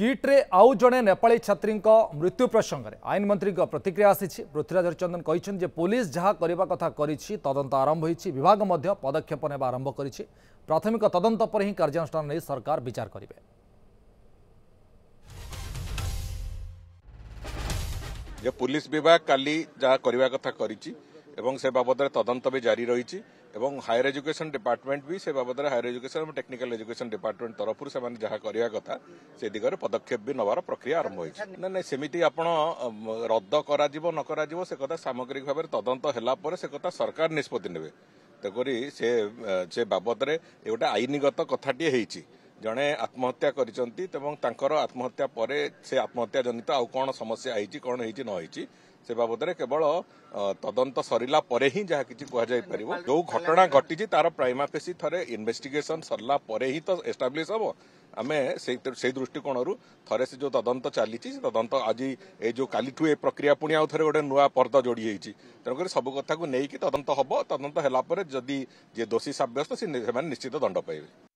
किट्रे आउ जड़े नेपाली छात्री मृत्यु प्रसंग में आईन मंत्री प्रतिक्रिया आसी। पृथ्वीराज हरिचंदन कहते पुलिस जहाँ करने कथा करिछि तदंत आरंभ होइछि, विभाग मध्य पदक्षेप नेबा आरंभ करिछि। प्राथमिक तदंत पर ही कार्यानुष्ठान नहीं सरकार विचार करेंगे। जे पुलिस विभाग काली जहाँ करने कथा करिछि एवं से बाबद तदंत भी जारी रही एवं हायर एजुकेशन डिपार्टमेंट भी से बाबद हायर एजुकेशन और टेक्निकल एजुकेशन डिपार्टमेंट तरफ से जहाँ करने कथा से दिगरे पदक्षेप भी नवार प्रक्रिया आरंभ होइछि। ना सेमिति आपण रद्द करा जिवो न करा जिवो से कथा सामग्रिक भाव तदंत होला पर से कथा सरकार निष्पत्ति नेबे। तेकरी से बाबद रे एगोटे आईनगत कथाटी हेइछि। जड़े आत्महत्या करिसंती एवं तांकर आत्महत्या परे से आत्महत्या जनित आउ कौन समस्या आइछि कौन हेइछि न होइछि से बाबद रे केवल तदंत सरिला परे ही जहाँ किछि कुहा जाय परिबो। जो घटना घटी तार प्राइमा फेसी थरे इन्वेस्टिगेशन सरला परे ही तो एस्टाब्लिश हबो। आमे से दृष्टिकोण थरे से जो तदंत चली तदंत आज ए जो कालीठू ए प्रक्रिया पुणी आउ थे गोटे नुआ पर्दा जोड़ी होती तेणुक सब कथा को लेकिन तदंत हम तदंत है जदि जे दोषी सब्यस्त से निश्चित दंड पाइबे।